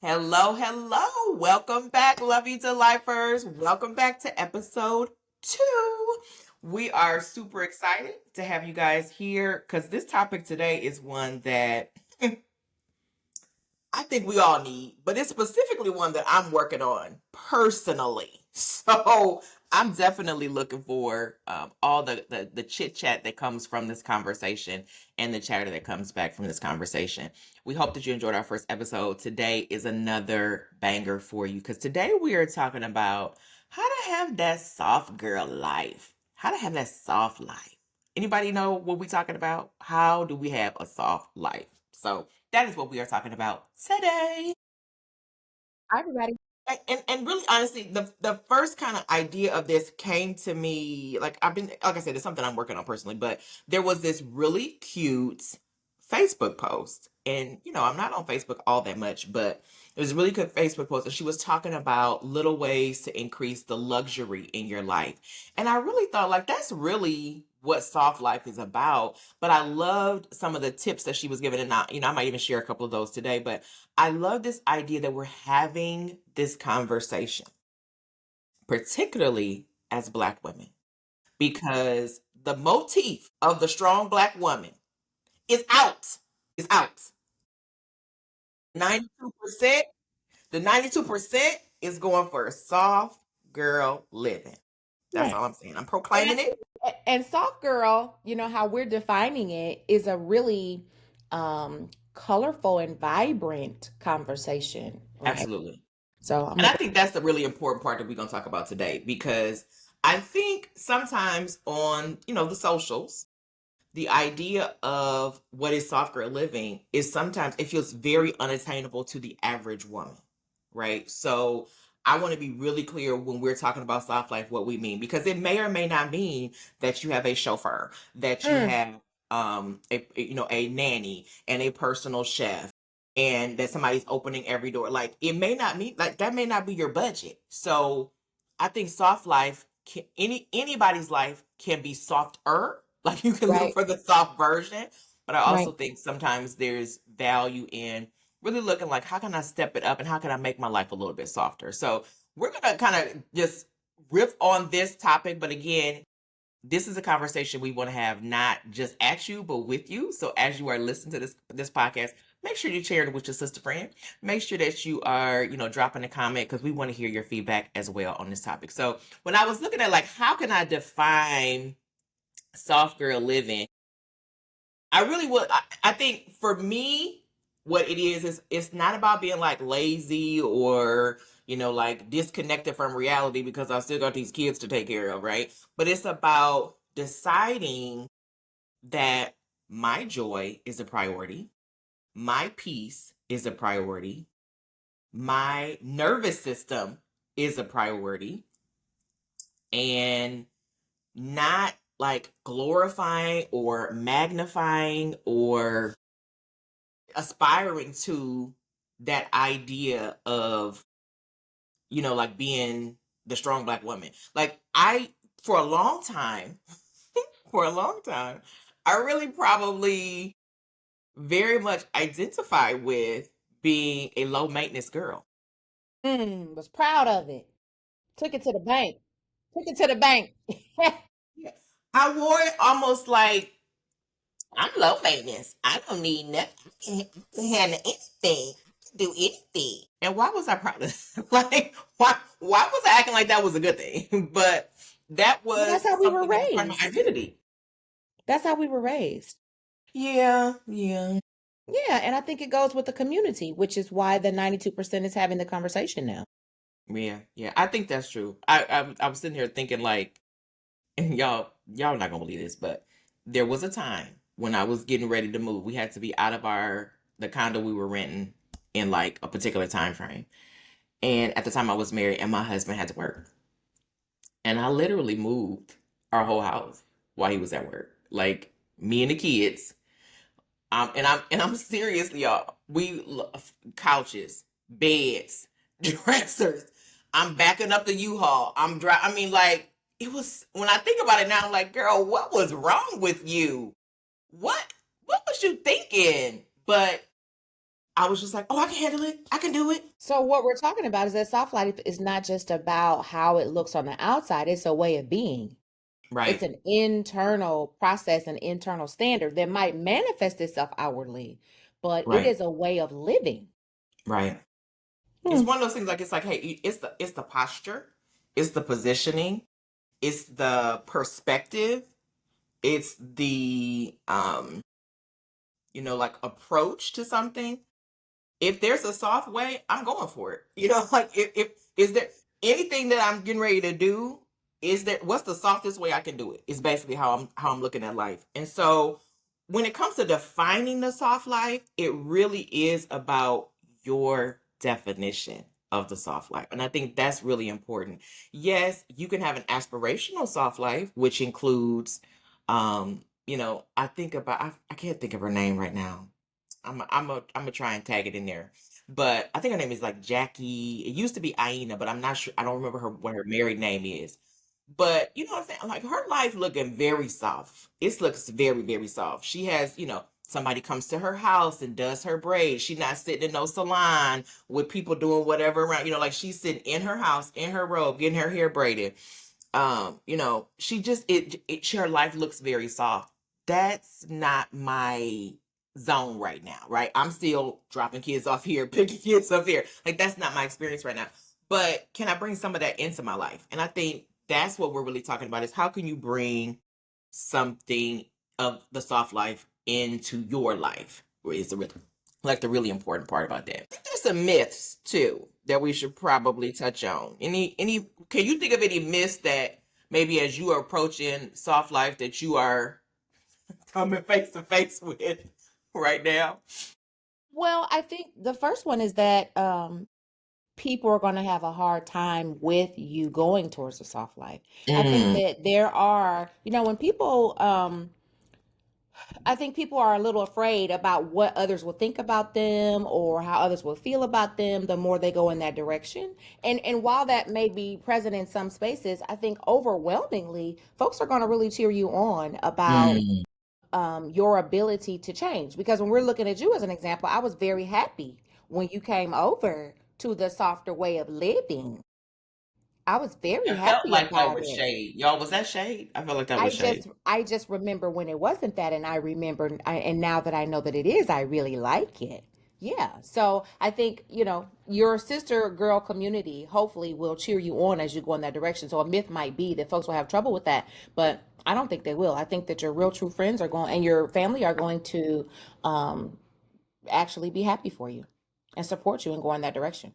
Hello, hello. Welcome back, Lovey Delifers. Welcome back to episode 2. We are super excited to have you guys here because this topic today is one that I think we all need, but it's specifically one that I'm working on personally. So I'm definitely looking for all the chit chat that comes from this conversation and the chatter that comes back from this conversation. We hope that you enjoyed our first episode. Today is another banger for you because today we are talking about how to have that soft girl life, how to have that soft life. Anybody know what we're talking about? How do we have a soft life? So that is what we are talking about today. Hi, everybody. And really honestly, the first kind of idea of this came to me, like I've been, like I said, it's something I'm working on personally, but there was this really cute Facebook post. And I'm not on Facebook all that much, but it was a really good Facebook post, and she was talking about little ways to increase the luxury in your life. And I really thought, like, that's really what soft life is about. But I loved some of the tips that she was giving, and I might even share a couple of those today. But I love this idea that we're having this conversation, particularly as Black women, because the motif of the strong Black woman is out. Is out. 92%, the 92% is going for a soft girl living. That's Yeah. all I'm saying. I'm And I proclaiming it. think and soft girl, how we're defining it is a really colorful and vibrant conversation, right? Absolutely. So I'm And I looking. think that's the really important part that we're going to talk about today, because I think sometimes on, the socials, the idea of what is soft girl living is sometimes it feels very unattainable to the average woman, right? So I want to be really clear when we're talking about soft life what we mean, because it may or may not mean that you have a chauffeur, that you Mm, have a nanny and a personal chef, and that somebody's opening every door. Like, it may not mean, like, that may not be your budget. So I think soft life anybody's life can be softer. Like, you can look right, for the soft version, but I also right. think sometimes there's value in really looking like, how can I step it up and how can I make my life a little bit softer? So we're gonna kind of just riff on this topic, but again, this is a conversation we want to have not just at you but with you. So as you are listening to this podcast, make sure you share it with your sister friend. Make sure that you are dropping a comment, because we want to hear your feedback as well on this topic. So when I was looking at, like, how can I define soft girl living, I really would. I think for me, what it is it's not about being like lazy or like disconnected from reality, because I still got these kids to take care of, right? But it's about deciding that my joy is a priority, my peace is a priority, my nervous system is a priority, and not like glorifying or magnifying or aspiring to that idea of like being the strong Black woman. Like, I for a long time for a long time I really probably very much identify with being a low maintenance girl. Was proud of it. Took it to the bank. Took it to the bank. Yeah. I wore it almost like, I'm low maintenance. I don't need nothing. I can handle anything. I can do anything. And why was I proud of like, why was I acting like that was a good thing? But that Well, was that's how we were something that was part of my raised. identity. That's how we were raised. Yeah, yeah. Yeah, and I think it goes with the community, which is why the 92% is having the conversation now. Yeah, yeah. I think that's true. I was sitting here thinking, like, and y'all not gonna believe this, but there was a time when I was getting ready to move. We had to be out of the condo we were renting in like a particular time frame. And at the time I was married and my husband had to work. And I literally moved our whole house while he was at work. Like, me and the kids. And I'm seriously, y'all. Couches, beds, dressers. I'm backing up the U-Haul. I mean, like, it was, when I think about it now, I'm like, girl, what was wrong with you? What what was you thinking? But I was just like, oh, I can handle it. I can do it. So what we're talking about is that soft life is not just about how it looks on the outside, it's a way of being. It's Right. an internal process, an internal standard that might manifest itself outwardly, but it Right. is a way of living. Right. It's Hmm. one of those things like it's like, hey, it's the posture, it's the positioning, it's the perspective, it's the like approach to something. If there's a soft way, I'm going for it. Like if is there anything that I'm getting ready to do, is there what's the softest way I can do it? Is basically how I'm looking at life. And so when it comes to defining the soft life, it really is about your definition of the soft life. And I think that's really important. Yes, you can have an aspirational soft life, which includes I think about I can't think of her name right now. I'm gonna try and tag it in there. But I think her name is like Jackie. It used to be Aina, but I'm not sure. I don't remember what her married name is. But you know what I'm saying? Like her life looking very soft. It looks very, very soft. She has, somebody comes to her house and does her braids. She's not sitting in no salon with people doing whatever around. Like she's sitting in her house in her robe, getting her hair braided. She just her life looks very soft. That's not my zone right now, right? I'm still dropping kids off here, picking kids up here. Like that's not my experience right now. But can I bring some of that into my life? And I think that's what we're really talking about is how can you bring something of the soft life into your life? Is the really important part about that. I think there's some myths too that we should probably touch on. Any can you think of any myths that maybe as you are approaching soft life that you are coming face to face with right now? Well, I think the first one is that people are going to have a hard time with you going towards a soft life. I think Mm, that there are, when people I think people are a little afraid about what others will think about them or how others will feel about them the more they go in that direction. And while that may be present in some spaces, I think overwhelmingly folks are going to really cheer you on about mm, your ability to change. Because when we're looking at you as an example, I was very happy when you came over to the softer way of living. I was very I felt happy like that about was it. shade. Y'all, was that shade? I felt like that I was shade. just I just remember when it wasn't that, and and now that I know that it is, I really like it. Yeah. So I think, your sister girl community hopefully will cheer you on as you go in that direction. So a myth might be that folks will have trouble with that, but I don't think they will. I think that your real true friends are going and your family are going to um actually be happy for you and support you and go in that direction.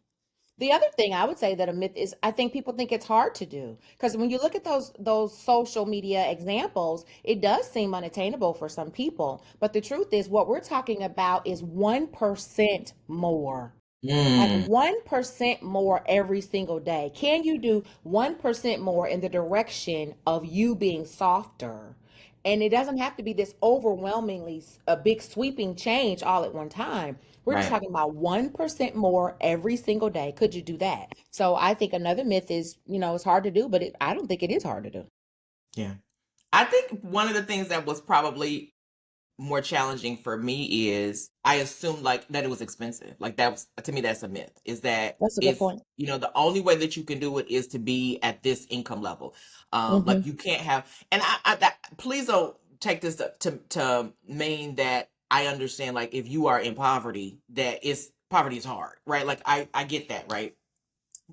The other thing I would say that a myth is I think people think it's hard to do because when you look at those social media examples, it does seem unattainable for some people. But the truth is what we're talking about is 1% more. Like Mm, 1% more every single day. Can you do 1% more in the direction of you being softer? And it doesn't have to be this overwhelmingly a big sweeping change all at one time. We're just right. talking about 1% more every single day. Could you do that? So I think another myth is, it's hard to do, but I don't think it is hard to do. Yeah. I think one of the things that was probably more challenging for me is I assumed like that it was expensive. Like that was to me that's a myth. Is that That's a good it's point. the only way that you can do it is to be at this income level. Like Hmm. you can't have and please don't take this to mean that I understand like if you are in poverty that it's poverty is hard, right? Like I get that, right?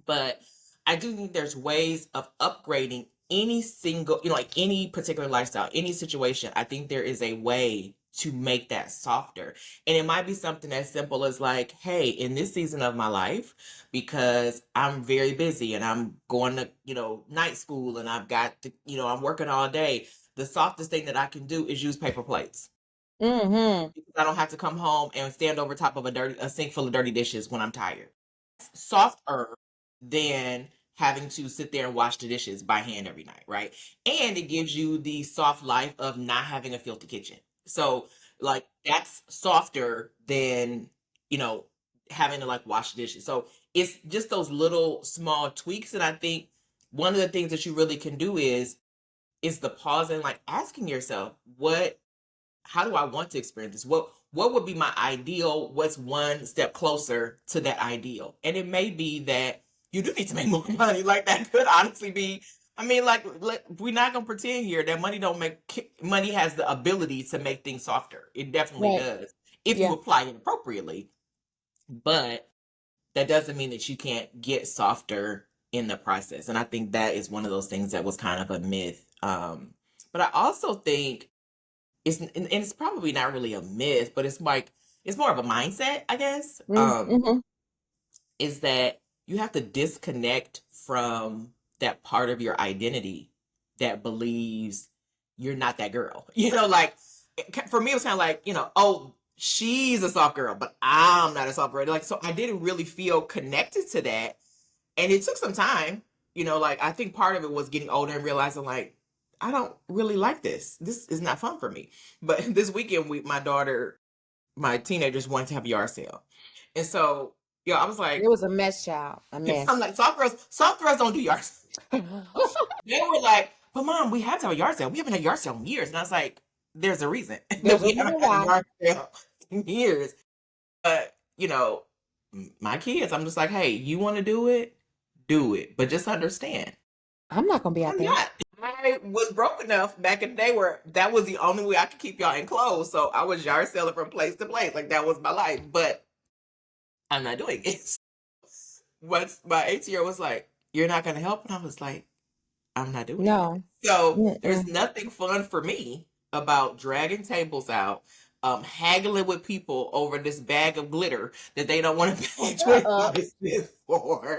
But I do think there's ways of upgrading any single, like any particular lifestyle, any situation. I think there is a way to make that softer. And it might be something as simple as like, hey, in this season of my life, because I'm very busy and I'm going to, night school and I've got to, I'm working all day. The softest thing that I can do is use paper plates Hmm. because I don't have to come home and stand over top of a sink full of dirty dishes when I'm tired softer than having to sit there and wash the dishes by hand every night, right? And it gives you the soft life of not having a filthy kitchen. So, like, that's softer than, you know, having to like wash the dishes. So, it's just those little small tweaks. And I think one of the things that you really can do is the pause and like asking yourself, what how do I want to experience this? What would be my ideal? What's one step closer to that ideal? And it may be that you do need to make more money. Like that could honestly be. I mean, like we're not gonna pretend here that money don't make money has the ability to make things softer. It definitely Right. does if you Yeah. apply it appropriately. But that doesn't mean that you can't get softer in the process. And I think that is one of those things that was kind of a myth. But I also think and it's probably not really a myth, but it's like it's more of a mindset, I guess. Mm-hmm. Is that you have to disconnect from that part of your identity that believes you're not that girl. Like for me, it was kind of like, oh, she's a soft girl, but I'm not a soft girl. Like, so I didn't really feel connected to that. And it took some time, like I think part of it was getting older and realizing like, I don't really like this. This is not fun for me. But this weekend, my daughter, my teenagers wanted to have a yard sale. And so, I was It like, was a mess, child. A I'm mess. like, soft girls don't do yard sales. They were like, but mom, we have to have a yard sale. We haven't had a yard sale in years. And I was like, there's a reason that There's a we reason haven't had a why. yard sale in years. But, my kids, I'm just like, hey, you want to do it? Do it. But just understand, I'm not gonna be out I'm there. not. I was broke enough back in the day where that was the only way I could keep y'all in clothes. So I was yard selling from place to place. Like that was my life. But I'm not doing it. Once my 18-year was like, you're not going to help. And I was like, I'm not doing it. No. So there's Mm-mm. nothing fun for me about dragging tables out, haggling with people over this bag of glitter that they don't want to pay Shut up. 25 cents for.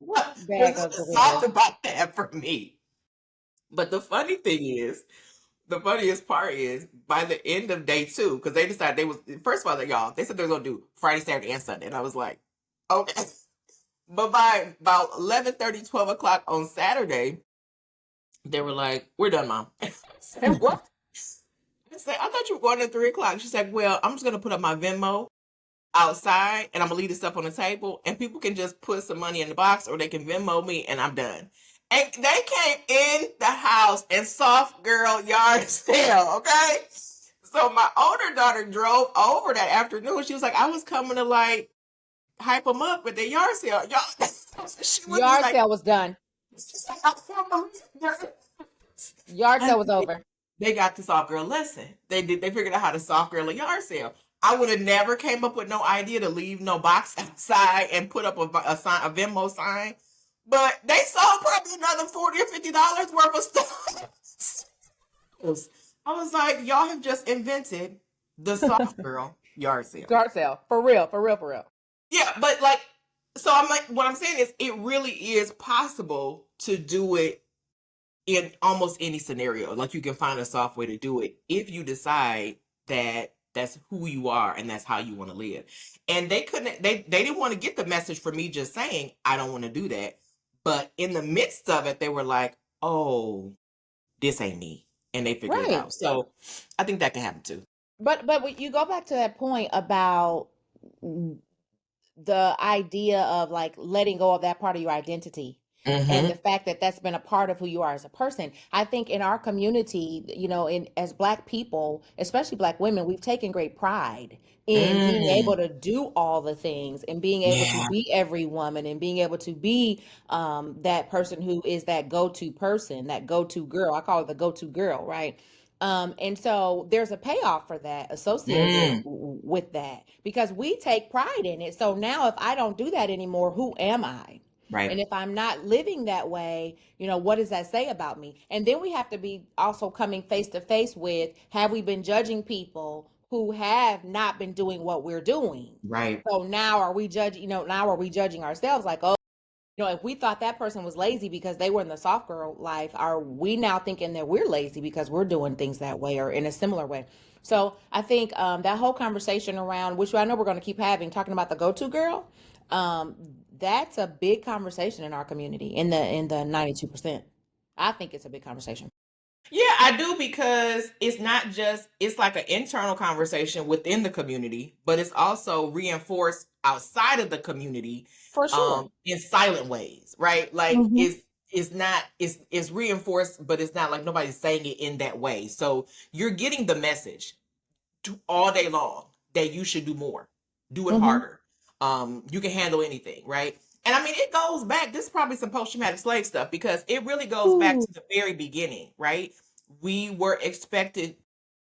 What There's bag of nothing soft glitter? about that for me. But the funniest part is by the end of day two, because they decided they was first of all, y'all, they said they were gonna do Friday, Saturday, and Sunday. And I was like, okay. But by about 11:30, 12 o'clock on Saturday, they were like, we're done, mom. I said, what? I said, I thought you were going at 3 o'clock. She said, well, I'm just gonna put up my Venmo outside and I'm gonna leave this stuff on the table and people can just put some money in the box or they can Venmo me and I'm done. And they came in the house and soft girl yard sale, okay? So my older daughter drove over that afternoon. She was like, I was coming to like hype them up with the yard sale. Y'all, she was just Yard like, sale was done. she's like, I can't believe Yard sale was it. over. They got the soft girl lesson. They figured out how to soft girl a yard sale. I would have never came up with no idea to leave no box outside and put up a sign, a Venmo sign. But they sold probably another $40 or $50 worth of stuff. I was like, y'all have just invented the soft girl yard sale. Yard sale. For real, for real, for real. Yeah, but like, so I'm like, what I'm saying is, it really is possible to do it in almost any scenario. Like you can find a soft way to do it if you decide that that's who you are and that's how you want to live. And they didn't want to get the message from me just saying I don't want to do that. But in the midst of it, they were like, "Oh, this ain't me," and they figured it Right. out. So I think that can happen too. But you go back to that point about the idea of like letting go of that part of your identity and Mm-hmm. the fact that that's been a part of who you are as a person. I think in our community, in as black people, especially black women, we've taken great pride in being able Mm. to do all the things and being able to Yeah. be every woman and being able to be that person who is that go-to person, that go-to girl. I call it the go-to girl, right? And so there's a payoff for that associated Mm. with that because we take pride in it. So now if I don't do that anymore, who am I? And Right. if I'm not living that way, what does that say about me? And then we have to be also coming face to face with, have we been judging people who have not been doing what we're doing? Right. So now are we judging, now are we judging ourselves like, oh, if we thought that person was lazy because they were in the soft girl life, are we now thinking that we're lazy because we're doing things that way or in a similar way? So I think that whole conversation around, which I know we're going to keep having, talking about the go-to girl, um, that's a big conversation in our community. In the 92%, I think it's a big conversation Yeah, I do because it's like an internal conversation within the community, but it's also reinforced outside of the community for sure. in silent ways, right? Like Hmm. it's not it's reinforced, but it's not like nobody's saying it in that way. So you're getting the message all day long that you should do more, do it Mm-hmm. harder. You can handle anything, right? And I mean, it goes back. This is probably some post traumatic slave stuff because it really goes back Ooh. to the very beginning, right? We were expected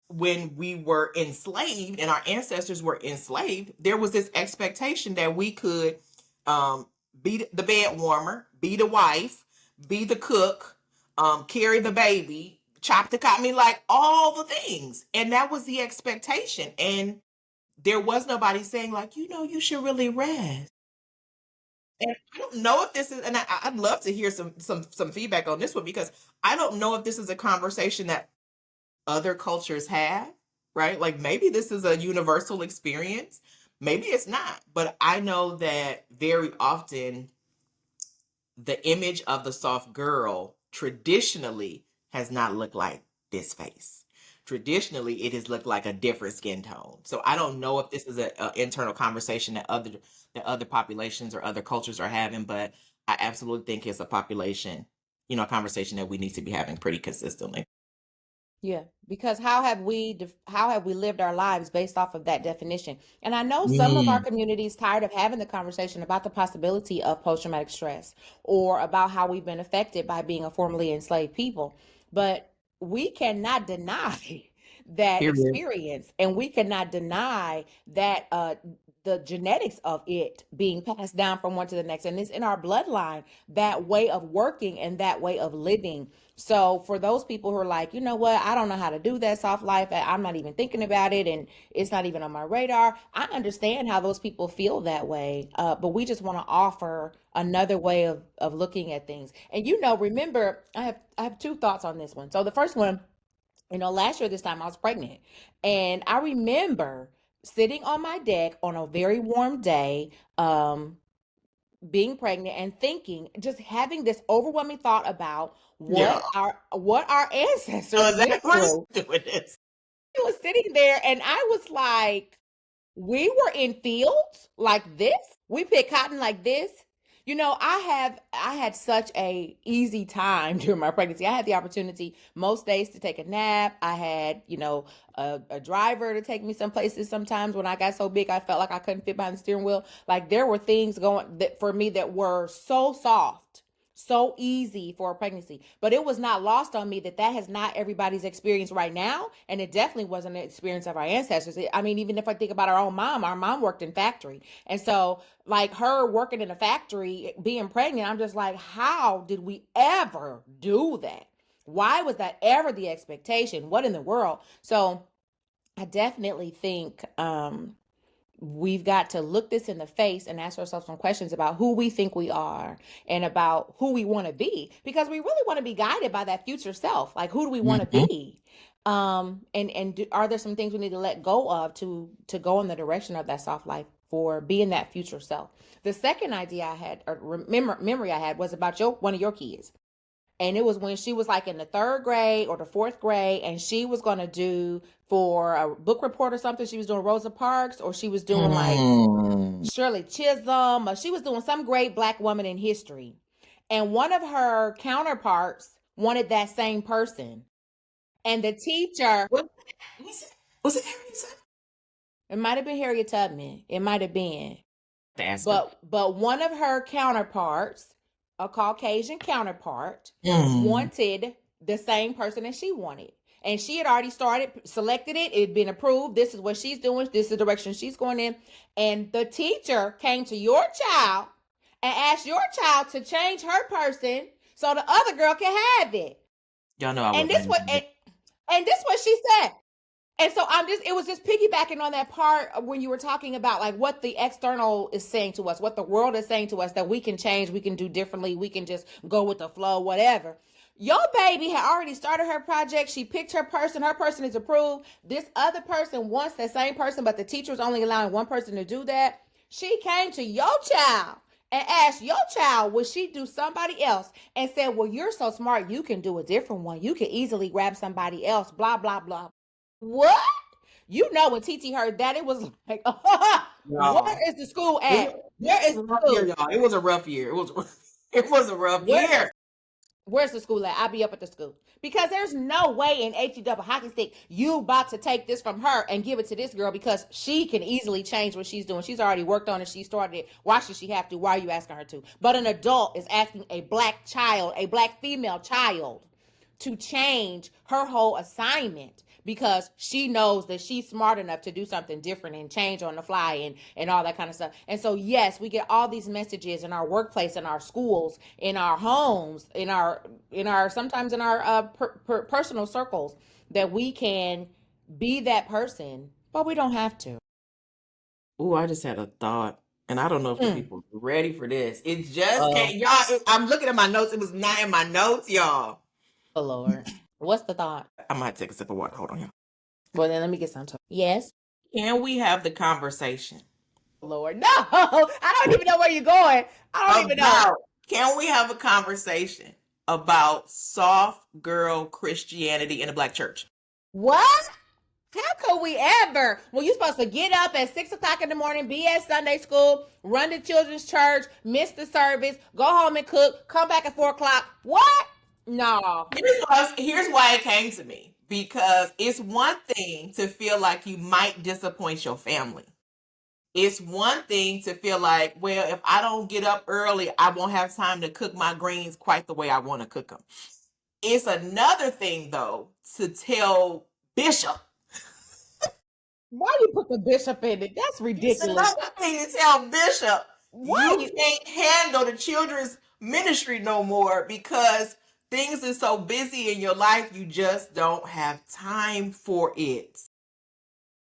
when we were enslaved and our ancestors were enslaved. There was this expectation that we could um, be the bed warmer, be the wife, be the cook, carry the baby, chop the cotton, I mean, like all the things. And that was the expectation. And there was nobody saying, like, you should really rest. And I don't know if this is, and I'd love to hear some feedback on this one because I don't know if this is a conversation that other cultures have, right? Like maybe this is a universal experience, maybe it's not, but I know that very often the image of the soft girl traditionally has not looked like this face. Traditionally, it has looked like a different skin tone. So I don't know if this is a internal conversation that other populations or other cultures are having, but I absolutely think it's a population, a conversation that we need to be having pretty consistently. Yeah, because how have we lived our lives based off of that definition? And I know some of our Mm, communities tired of having the conversation about the possibility of post traumatic stress or about how we've been affected by being a formerly enslaved people, but we cannot deny that period. experience, and we cannot deny that the genetics of it being passed down from one to the next, and it's in our bloodline, that way of working and that way of living. So for those people who are like, you know what, I don't know how to do that soft life, I'm not even thinking about it, and it's not even on my radar. I understand how those people feel that way, but we just want to offer another way of looking at things. And remember, I have two thoughts on this one. So the first one, last year this time I was pregnant, and I remember sitting on my deck on a very warm day, being pregnant and thinking, just having this overwhelming thought about Yeah. what our So ancestors is that went who's through. doing this? I was sitting there and I was like, we were in fields like this. We pick cotton like this. I had such a easy time during my pregnancy. I had the opportunity most days to take a nap. I had, a driver to take me some places. Sometimes when I got so big I felt like I couldn't fit behind the steering wheel. Like there were things going that for me that were so soft, so easy for a pregnancy. But it was not lost on me that that has not everybody's experience right now, and it definitely wasn't an experience of our ancestors. I mean, even if I think about our mom worked in factory, and so like her working in a factory, being pregnant, I'm just like, how did we ever do that? Why was that ever the expectation? What in the world? So I definitely think we've got to look this in the face and ask ourselves some questions about who we think we are and about who we want to be, because we really want to be guided by that future self. Like, who do we want to Mhm. be? Are there some things we need to let go of to go in the direction of that soft life for being that future self? The second idea I had, or memory I had, was about one of your kids, and it was when she was like in the third grade or the fourth grade, and she was going to do for a book report or something. She was doing Rosa Parks, or she was doing like Mm. Shirley Chisholm, or she was doing some great black woman in history. And one of her counterparts wanted that same person. And the teacher, What was it Harry said? it might have been Harriet Tubman, it might have been, To ask her. but one of her counterparts, a Caucasian counterpart, Mm. wanted the same person that she wanted. And she had already selected it. It had been approved. This is what she's doing. This is the direction she's going in. And the teacher came to your child and asked your child to change her person so the other girl can have it. Y'all know I And wasn't this gonna what do it. and this what she said. And so it was just piggybacking on that part when you were talking about like what the external is saying to us, what the world is saying to us, that we can change, we can do differently, we can just go with the flow, whatever. Your baby had already started her project. She picked her person is approved. This other person wants that same person, but the teacher is only allowing one person to do that. She came to your child and asked your child, would she do somebody else? And said, well, you're so smart, you can do a different one. You can easily grab somebody else, blah, blah, blah. What? When TT heard that, it was like, Y'all. where is the school It at? was, Where it was is a the rough year, school? y'all. It was a rough year. It was it was a rough Where year. Where's the school at? I'll be up at the school. Because there's no way in HE double hockey stick you about to take this from her and give it to this girl because she can easily change what she's doing. She's already worked on it. She started it. Why should she have to? Why are you asking her to? But an adult is asking a black child, a black female child, to change her whole assignment because she knows that she's smart enough to do something different and change on the fly and all that kind of stuff. And so yes, we get all these messages in our workplace, in our schools, in our homes, in our sometimes in our personal circles that we can be that person, but we don't have to. Oh, I just had a thought, and I don't know if the Mm. people are ready for this. It just Oh, can't, y'all. I'm looking at my notes. It was not in my notes, y'all. oh Lord. What's the thought? I might take a sip of water. Hold on, y'all. Well, then let me get some. Yes. Can we have the conversation Lord, no. I don't even know where you're going. I don't even know. about? Can we have a conversation about soft girl Christianity in the black church? What? How could we ever? Well, you're supposed to get up at 6 o'clock in the morning, be at Sunday school, run to children's church, miss the service, go home and cook, come back at 4 o'clock. What? No. Here's why it came to me, because it's one thing to feel like you might disappoint your family. It's one thing to feel like, well, if I don't get up early, I won't have time to cook my greens quite the way I want to cook them. It's another thing, though, to tell Bishop. Why you put the bishop in it? That's It's ridiculous. another thing to tell Bishop, Why you you? can't handle the children's ministry no more because things are so busy in your life, you just don't have time for it.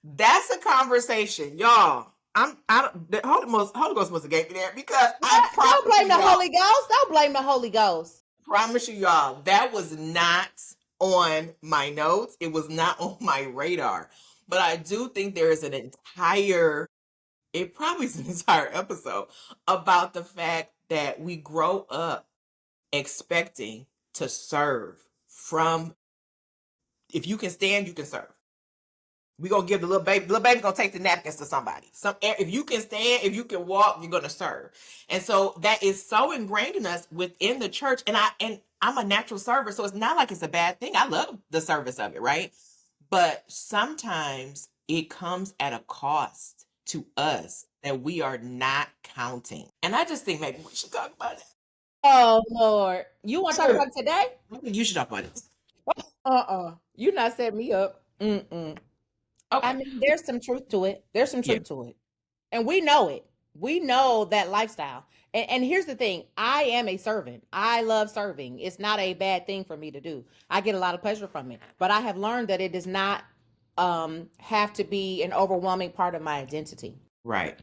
That's a conversation, y'all. The Holy Ghost must have gave me that, because I What? Don't blame the y'all, Holy Ghost. Don't blame the Holy Ghost. promise you, y'all, that was not on my notes. It was not on my radar. But I do think there is it probably is an entire episode about the fact that we grow up expecting to serve from, if you can stand, you can serve. We gonna give the little baby gonna take the napkins to somebody. If you can stand, if you can walk, you're gonna serve. And so that is so ingrained in us within the church. And I'm a natural server, so it's not like it's a bad thing. I love the service of it, right? But sometimes it comes at a cost to us that we are not counting. And I just think maybe we should talk about it. Oh Lord, you want to talk about it today? I think you should talk about it. You not set me up. Mm-mm. I Okay. mean, there's some truth to it. There's some Yeah. truth to it. And we know it. We know that lifestyle. And here's the thing, I am a servant. I love serving. It's not a bad thing for me to do. I get a lot of pleasure from it. But I have learned that it does not have to be an overwhelming part of my identity. Right.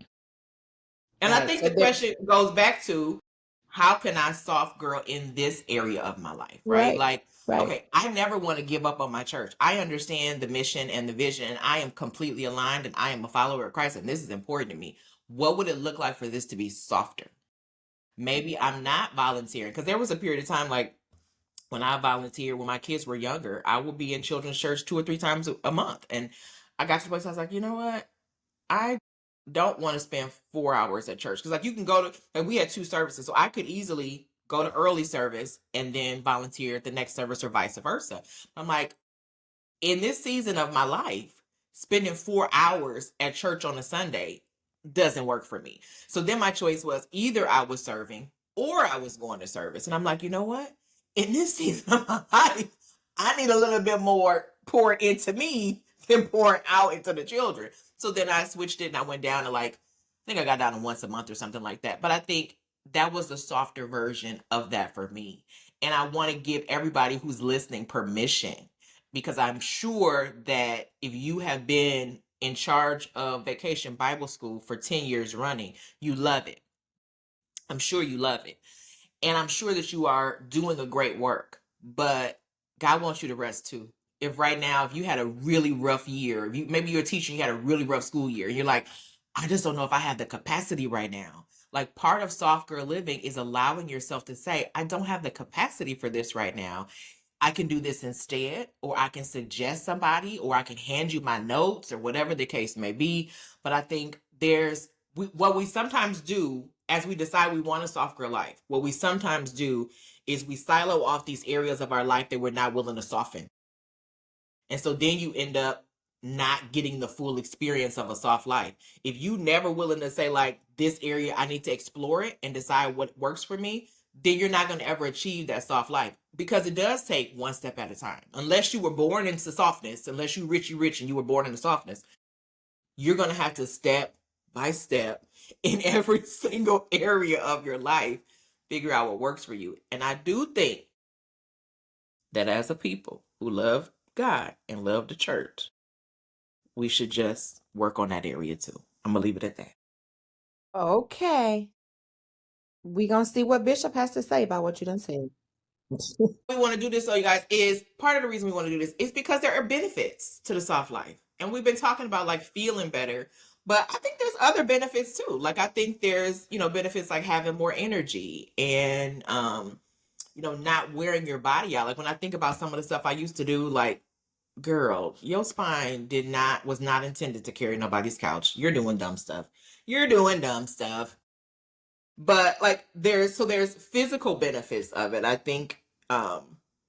And I think So the there, question goes back to, how can I soft girl in this area of my life, right? right, Like, right. okay, I never want to give up on my church. I understand the mission and the vision, and I am completely aligned, and I am a follower of Christ, and this is important to me. What would it look like for this to be softer? Maybe I'm not volunteering, because there was a period of time, like when I volunteered when my kids were younger, I would be in children's church 2 or 3 times a month. And I got to the place I was like, you know what? I don't want to spend 4 hours at church, because like you can go to, like we had two services, so I could easily go to early service and then volunteer at the next service or vice versa. I'm like, in this season of my life, spending 4 hours at church on a Sunday doesn't work for me. So then my choice was, either I was serving or I was going to service. And I'm like, you know what? In this season of my life, I need a little bit more poured into me than pouring out into the children. So then I switched it and I went down to, like, I think I got down to once a month or something like that. But I think that was the softer version of that for me. And I want to give everybody who's listening permission, because I'm sure that if you have been in charge of Vacation Bible School for 10 years running, you love it. I'm sure you love it. And I'm sure that you are doing a great work, but God wants you to rest too. If right now, if you had a really rough year, if maybe you're a teacher, you had a really rough school year, and you're like, I just don't know if I have the capacity right now. Like, part of soft girl living is allowing yourself to say, I don't have the capacity for this right now. I can do this instead, or I can suggest somebody, or I can hand you my notes, or whatever the case may be. But I think what we sometimes do as we decide we want a soft girl life, what we sometimes do is we silo off these areas of our life that we're not willing to soften. And so then you end up not getting the full experience of a soft life. If you never willing to say, like, this area, I need to explore it and decide what works for me, then you're not going to ever achieve that soft life, because it does take one step at a time. Unless you were born into softness, unless you rich and you were born into softness, you're going to have to step by step in every single area of your life figure out what works for you. And I do think that as a people who love God and love the church, we should just work on that area too. I'm gonna leave it at that. Okay. We gonna see what Bishop has to say about what you done said. We want to do this, so you guys, is part of the reason we want to do this is because there are benefits to the soft life. And we've been talking about like feeling better, but I think there's other benefits too. Like I think there's, benefits like having more energy and not wearing your body out. Like when I think about some of the stuff I used to do, like, girl, your spine was not intended to carry nobody's couch. You're doing dumb stuff. You're doing dumb stuff. But like there's physical benefits of it. I think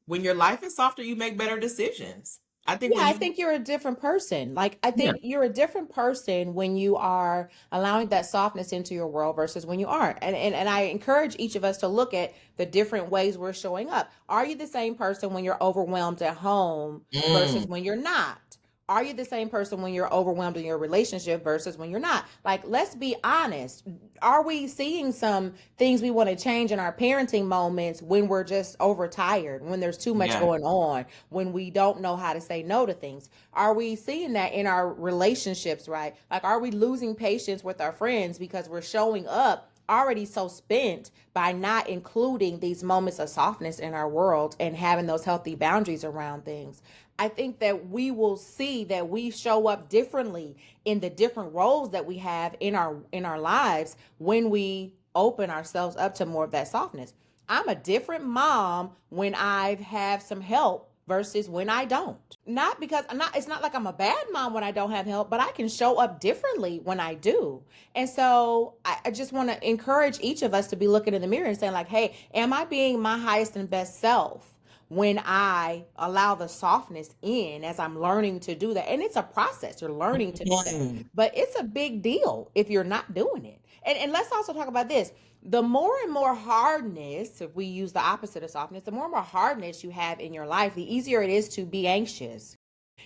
when your life is softer, you make better decisions. I think Yeah, when I you think you're a different person. Like, I Yeah. think you're a different person when you are allowing that softness into your world versus when you aren't. And I encourage each of us to look at the different ways we're showing up. Are you the same person when you're overwhelmed at home versus Mm, when you're not? Are you the same person when you're overwhelmed in your relationship versus when you're not? Like, let's be honest. Are we seeing some things we want to change in our parenting moments when we're just overtired, when there's too much yeah. going on, when we don't know how to say no to things? Are we seeing that in our relationships, right? Like, are we losing patience with our friends because we're showing up already so spent by not including these moments of softness in our world and having those healthy boundaries around things? I think that we will see that we show up differently in the different roles that we have in our lives when we open ourselves up to more of that softness. I'm a different mom when I have some help versus when I don't. Not because I'm not, it's not like I'm a bad mom when I don't have help, but I can show up differently when I do. And so I just want to encourage each of us to be looking in the mirror and saying, like, hey, am I being my highest and best self when I allow the softness in as I'm learning to do that? And it's a process. You're learning to do that. Mhm. But it's a big deal if you're not doing it. And let's also talk about this. The more and more hardness, if we use the opposite of softness, the more and more hardness you have in your life, the easier it is to be anxious,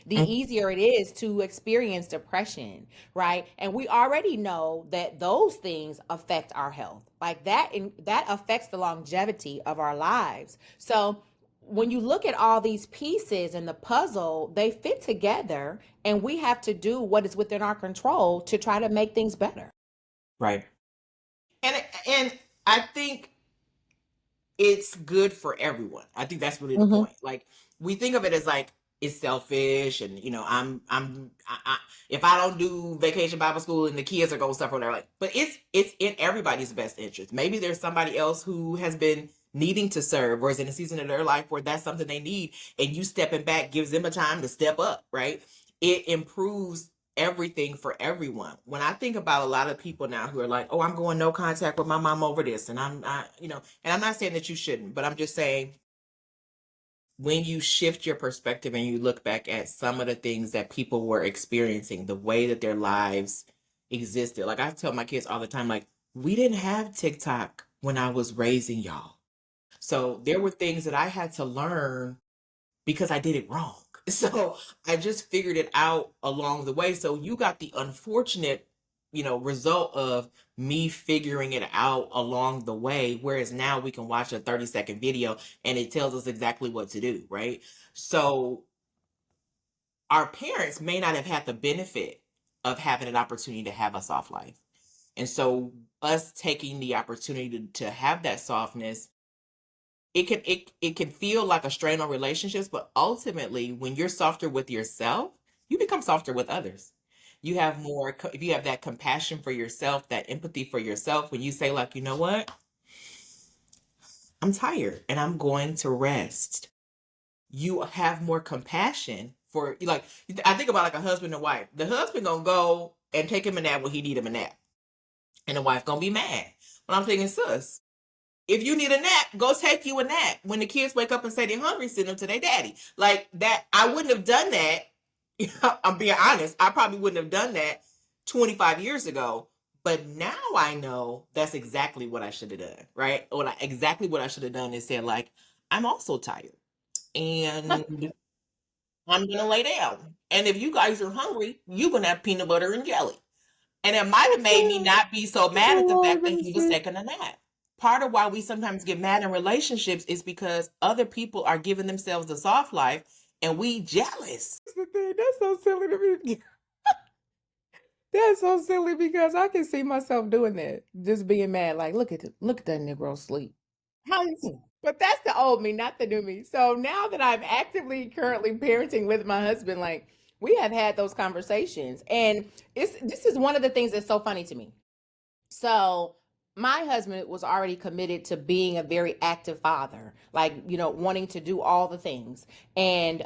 the easier it is to experience depression, right? And we already know that those things affect our health. Like that affects the longevity of our lives. So when you look at all these pieces in the puzzle, they fit together, and we have to do what is within our control to try to make things better. Right. And I think it's good for everyone. I think that's really the Mm-hmm. point. Like we think of it as like it's selfish, and if I don't do vacation Bible school and the kids are gonna suffer, they're like, but it's in everybody's best interest. Maybe there's somebody else who has been needing to serve or is in a season of their life where that's something they need, and you stepping back gives them a time to step up, right? It improves everything for everyone. When I think about a lot of people now who are like, "Oh, I'm going no contact with my mom over this," and and I'm not saying that you shouldn't, but I'm just saying when you shift your perspective and you look back at some of the things that people were experiencing, the way that their lives existed. Like I tell my kids all the time, like, we didn't have TikTok when I was raising y'all. So there were things that I had to learn because I did it wrong. So I just figured it out along the way. So you got the unfortunate, result of me figuring it out along the way. Whereas now we can watch a 30-second video and it tells us exactly what to do, right? So our parents may not have had the benefit of having an opportunity to have a soft life. And so us taking the opportunity to have that softness, it can feel like a strain on relationships, but ultimately when you're softer with yourself, you become softer with others. You have more if you have that compassion for yourself, that empathy for yourself, when you say, like, you know what, I'm tired and I'm going to rest, you have more compassion for, like, I think about like a husband and wife. The husband gonna go and take him a nap when he need him a nap, and the wife gonna be mad. And I'm thinking, sis, if you need a nap, go take you a nap. When the kids wake up and say they're hungry, send them to their daddy. Like that, I wouldn't have done that. I'm being honest. I probably wouldn't have done that 25 years ago. But now I know that's exactly what I should have done, right? Exactly what I should have done is said, like, I'm also tired and I'm going to lay down. And if you guys are hungry, you're going to have peanut butter and jelly. And it might have made me not be so mad Oh at the Lord, fact let that me he was see. taking a nap. Part of why we sometimes get mad in relationships is because other people are giving themselves the soft life and we jealous. That's the thing. That's so silly to me. That's so silly because I can see myself doing that. Just being mad, like, look at that Negro sleep. How you see? But that's the old me, not the new me. So now that I'm actively currently parenting with my husband, like we have had those conversations. And this is one of the things that's so funny to me. So my husband was already committed to being a very active father, like, wanting to do all the things. And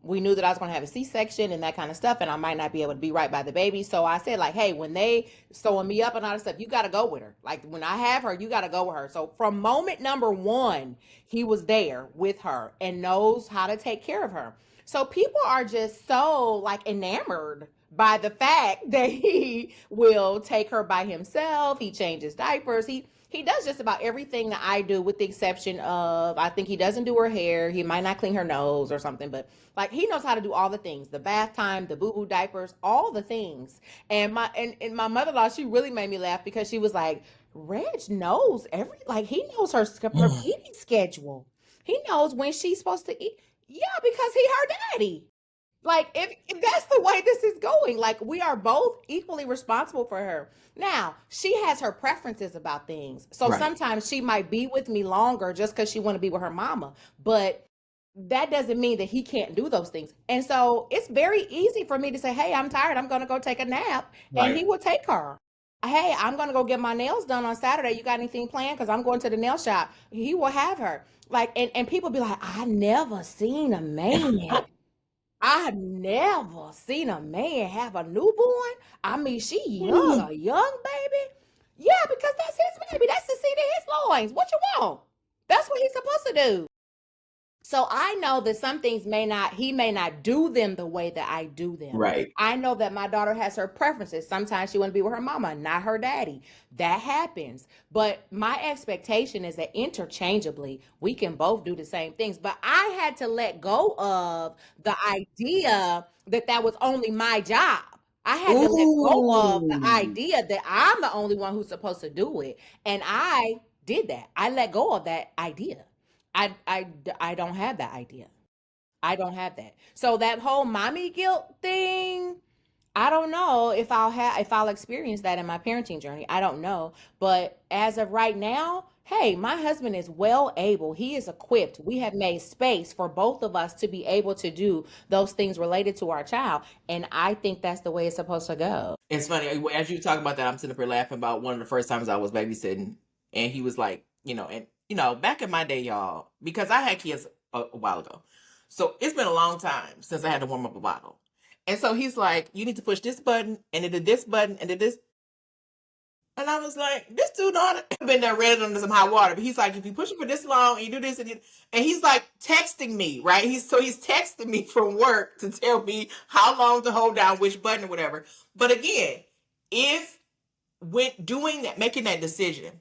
we knew that I was going to have a C-section and that kind of stuff, and I might not be able to be right by the baby. So I said, like, hey, when they sewing me up and all that stuff, you got to go with her. Like, when I have her, you got to go with her. So from moment number one, he was there with her and knows how to take care of her. So people are just so like enamored by the fact that he will take her by himself. He changes diapers. He does just about everything that I do, with the exception of I think he doesn't do her hair. He might not clean her nose or something, but like he knows how to do all the things: the bath time, the boo boo diapers, all the things. And my mother in law, she really made me laugh because she was like, Reg knows every like he knows her eating schedule. He knows when she's supposed to eat. Yeah, because he her daddy. Like if that's the way this is going, like we are both equally responsible for her. Now, she has her preferences about things. So Right. sometimes she might be with me longer just cuz she want to be with her mama, but that doesn't mean that he can't do those things. And so it's very easy for me to say, "Hey, I'm tired. I'm going to go take a nap." And he Right. will take her. "Hey, I'm going to go get my nails done on Saturday. You got anything planned cuz I'm going to the nail shop." He will have her. Like and people be like, "I never seen a man I never seen a man have a newborn. I mean, she young, a young baby. Yeah, because that's his baby. That's the seed of his loins. What you want? That's what he's supposed to do. So I know that some things he may not do them the way that I do them. Right. I know that my daughter has her preferences. Sometimes she want to be with her mama, not her daddy. That happens. But my expectation is that interchangeably, we can both do the same things. But I had to let go of the idea that that was only my job. I had to let go of the Ooh. idea that I'm the only one who's supposed to do it. And I did that. I let go of that idea. I don't have that idea. I don't have that. So that whole mommy guilt thing, I don't know if I'll experience that in my parenting journey. I don't know. But as of right now, hey, my husband is well able. He is equipped. We have made space for both of us to be able to do those things related to our child. And I think that's the way it's supposed to go. It's funny as you talk about that. I'm sitting up here laughing about one of the first times I was babysitting, and he was like, and back in my day, y'all, because I had kids a while ago, so it's been a long time since I had to warm up a bottle, and so he's like, you need to push this button, and then this button, and then this, and I was like, this dude on been there ready under some hot water, but he's like, if you push it for this long, and you do this, and he's like texting me, right? He's texting me from work to tell me how long to hold down which button or whatever. But again, if when doing that, making that decision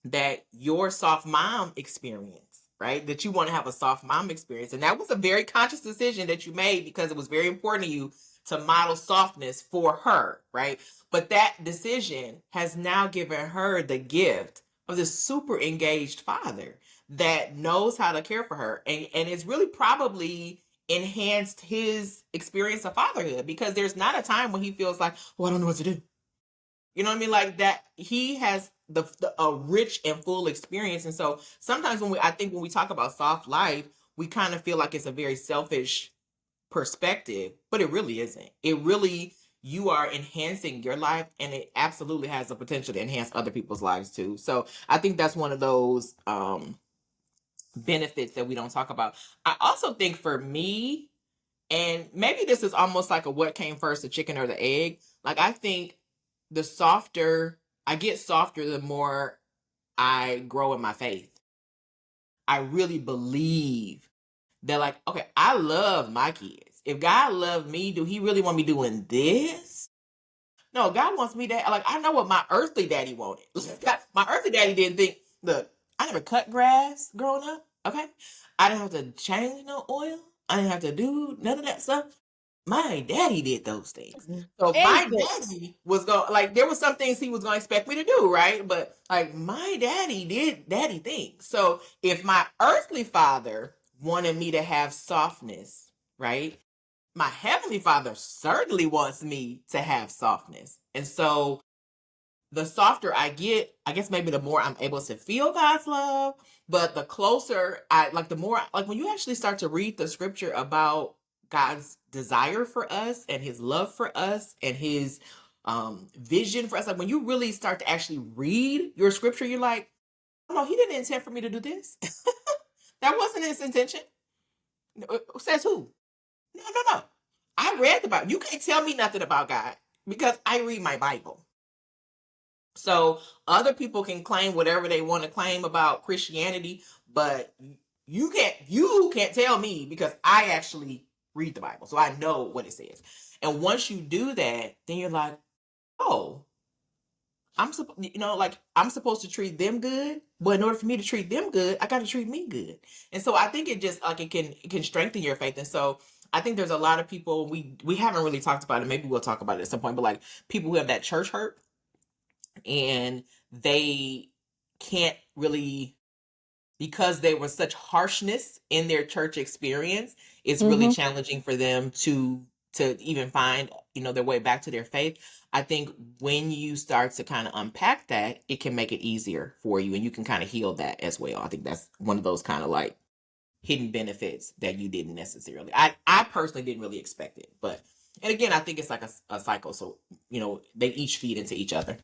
that your soft mom experience, right? That you want to have a soft mom experience. And that was a very conscious decision that you made because it was very important to you to model softness for her, right? But that decision has now given her the gift of this super engaged father that knows how to care for her. And it's really probably enhanced his experience of fatherhood because there's not a time when he feels like, oh, I don't know what to do. You know what I mean? Like that he has a rich and full experience. And so sometimes I think when we talk about soft life, we kind of feel like it's a very selfish perspective, but it really isn't. It really, you are enhancing your life and it absolutely has the potential to enhance other people's lives too. So I think that's one of those benefits that we don't talk about. I also think for me, and maybe this is almost like a what came first, the chicken or the egg. Like I think the softer I get softer the more I grow in my faith. I really believe that, like, okay, I love my kids. If God loved me, do he really want me doing this? No, God wants me to, like, I know what my earthly daddy wanted. My earthly daddy didn't think, look, I never cut grass growing up, okay? I didn't have to change no oil. I didn't have to do none of that stuff. My daddy did those things. So my Anything. daddy was going, like, there was some things he was going to expect me to do, right? But like my daddy did daddy things. So if my earthly father wanted me to have softness, right? My heavenly father certainly wants me to have softness. And so the softer I get, I guess maybe the more I'm able to feel God's love, but the closer I like, the more, like, when you actually start to read the scripture about God's desire for us and his love for us and his vision for us, like when you really start to actually read your scripture, you're like, oh no, he didn't intend for me to do this. That wasn't his intention. Says who? No, no, no. I read the Bible. You can't tell me nothing about God because I read my Bible. So other people can claim whatever they want to claim about Christianity, but you can't tell me because I actually read the Bible. So I know what it says. And once you do that, then you're like, "Oh, like I'm supposed to treat them good, but in order for me to treat them good, I got to treat me good." And so I think it just, like, it can strengthen your faith. And so I think there's a lot of people, we haven't really talked about it. Maybe we'll talk about it at some point, but like people who have that church hurt and they can't really, because there was such harshness in their church experience, it's really Mm-hmm. challenging for them to even find, their way back to their faith. I think when you start to kind of unpack that, it can make it easier for you and you can kind of heal that as well. I think that's one of those kind of like hidden benefits that you didn't necessarily, I personally didn't really expect it, but, and again, I think it's like a cycle. So, they each feed into each other.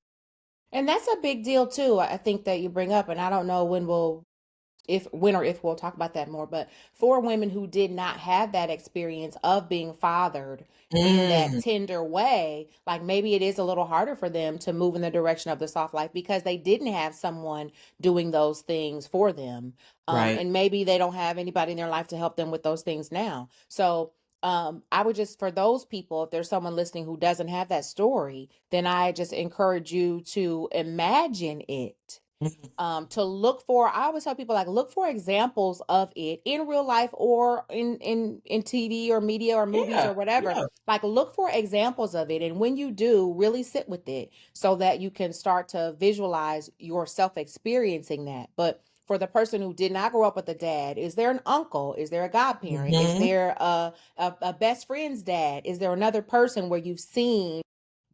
And that's a big deal too. I think that you bring up, and I don't know when or if we'll talk about that more, but for women who did not have that experience of being fathered in that Mm, tender way, like maybe it is a little harder for them to move in the direction of the soft life because they didn't have someone doing those things for them. right. And maybe they don't have anybody in their life to help them with those things now. So I would just, for those people, if there's someone listening who doesn't have that story, then I just encourage you to imagine it, Mhm. to look for. I always tell people, like, look for examples of it in real life or in TV or media or movies Yeah, or whatever. yeah. Like, look for examples of it, and when you do, really sit with it so that you can start to visualize yourself experiencing that. But for the person who did not grow up with a dad, is there an uncle? Is there a godparent? Is Mhm. there a best friend's dad? Is there another person where you've seen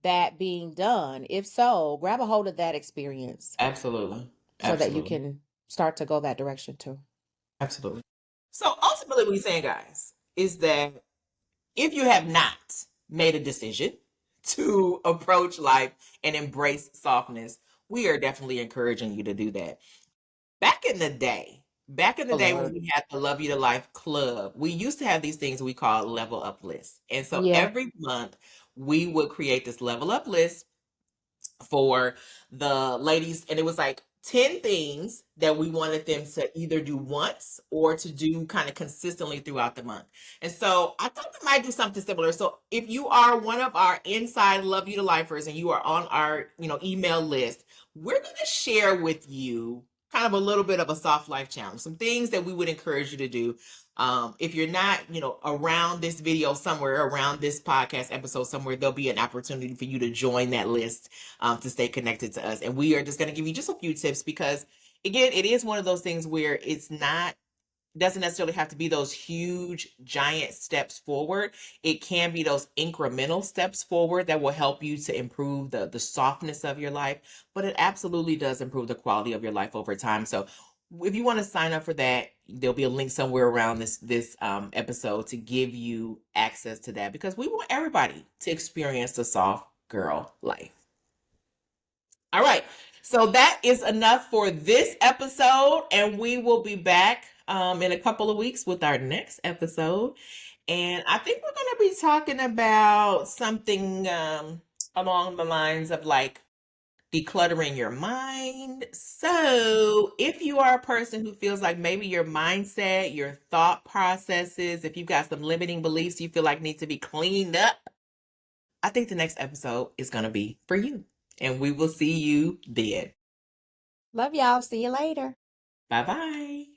that being done? If so, grab a hold of that experience Absolutely. so that you Absolutely. can start to go that direction too. Absolutely. So ultimately, what we're saying, guys, is that if you have not made a decision to approach life and embrace softness, we are definitely encouraging you to do that. Back in the day, Oh when Lord. we had the Love You to Life Club, we used to have these things we call level up lists. And so Yeah. every month we would create this level up list for the ladies, and it was like 10 things that we wanted them to either do once or to do kind of consistently throughout the month. And so I thought we might do something similar. So if you are one of our inside Love You to Lifers and you are on our, email list, we're going to share with you kind of a little bit of a soft life challenge, some things that we would encourage you to do. If you're not, around this video somewhere, around this podcast episode somewhere, there'll be an opportunity for you to join that list, to stay connected to us. And we are just going to give you just a few tips because, again, it is one of those things where it's not, doesn't necessarily have to be those huge giant steps forward. It can be those incremental steps forward that will help you to improve the softness of your life, but it absolutely does improve the quality of your life over time. So if you want to sign up for that, there'll be a link somewhere around this episode to give you access to that, because we want everybody to experience the soft girl life. All right. So that is enough for this episode, and we will be back in a couple of weeks with our next episode. And I think we're going to be talking about something along the lines of like decluttering your mind. So, if you are a person who feels like maybe your mindset, your thought processes, if you've got some limiting beliefs you feel like need to be cleaned up, I think the next episode is going to be for you. And we will see you then. Love y'all. See you later. Bye bye.